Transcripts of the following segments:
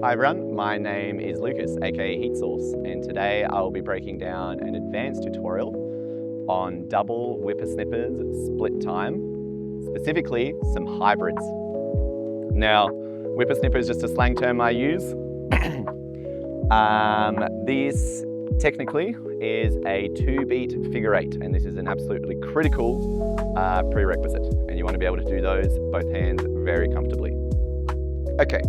Hi everyone, my name is Lucas, aka Heat Source, and today I will be breaking down an advanced tutorial on double whipper snippers split time, specifically some hybrids. Now, whipper snipper is just a slang term I use. This technically is a 2-beat figure 8, and this is an absolutely critical prerequisite, and you want to be able to do those both hands very comfortably. Okay,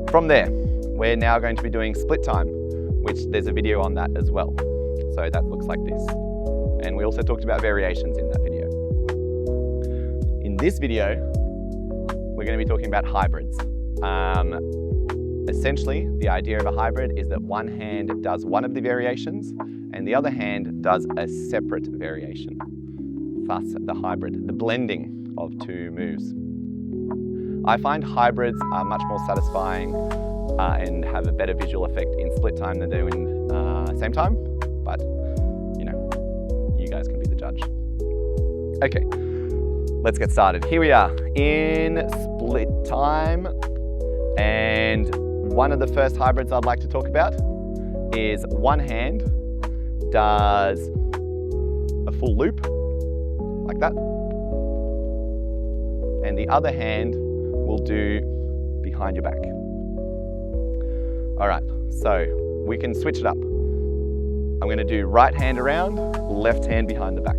from there, we're now going to be doing split time, which there's a video on that as well. So that looks like this. And we also talked about variations in that video. In this video, we're going to be talking about hybrids. Essentially, the idea of a hybrid is that one hand does one of the variations and the other hand does a separate variation. Thus, the hybrid, the blending of two moves. I find hybrids are much more satisfying and have a better visual effect in split time than they do in same time, but you know, you guys can be the judge. Okay, let's get started. Here we are in split time, and one of the first hybrids I'd like to talk about is one hand does a full loop like that, and the other hand will do behind your back. All right, so we can switch it up. I'm going to do right hand around, left hand behind the back.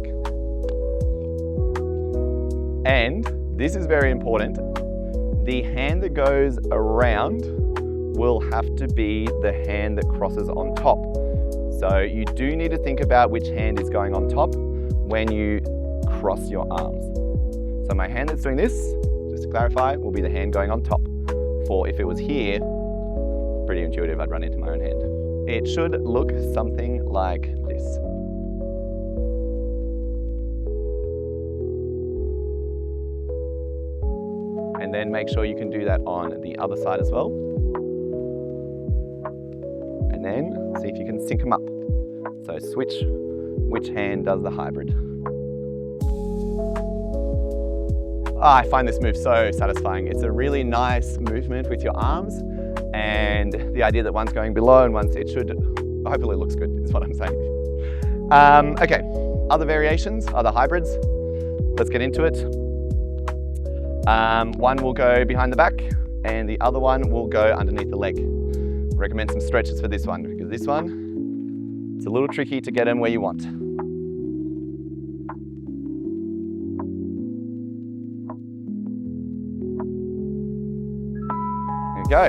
And this is very important. The hand that goes around will have to be the hand that crosses on top. So you do need to think about which hand is going on top when you cross your arms. So my hand that's doing this, just to clarify, will be the hand going on top. For if it was here, pretty intuitive, I'd run into my own hand. It should look something like this. And then make sure you can do that on the other side as well. And then see if you can sync them up. So switch which hand does the hybrid. I find this move so satisfying. It's a really nice movement with your arms, and the idea that one's going below and one's, hopefully it looks good, is what I'm saying. Okay, other variations, other hybrids. Let's get into it. One will go behind the back, and the other one will go underneath the leg. Recommend some stretches for this one, because this one, it's a little tricky to get them where you want. Go.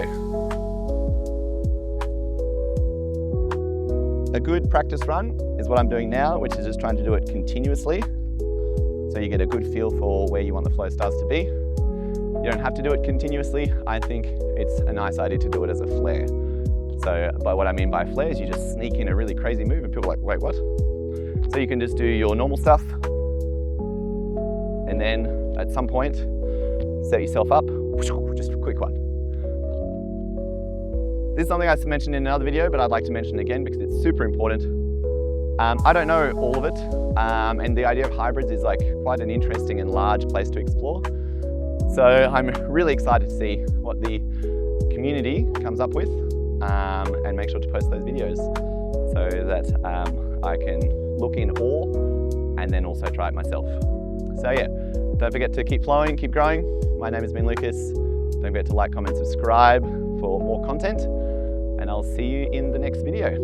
A good practice run is what I'm doing now, which is just trying to do it continuously, so you get a good feel for where you want the Flowstars to be. You don't have to do it continuously. I think it's a nice idea to do it as a flare. So by what I mean by flare is you just sneak in a really crazy move and people are like, wait, what? So you can just do your normal stuff, and then at some point set yourself up, just a quick one. This is something I mentioned in another video, but I'd like to mention again because it's super important. I don't know all of it, and the idea of hybrids is like quite an interesting and large place to explore. So I'm really excited to see what the community comes up with, and make sure to post those videos so that I can look in awe and then also try it myself. So yeah, don't forget to keep flowing, keep growing. My name has been Lucas. Don't forget to like, comment, subscribe for more content, and I'll see you in the next video.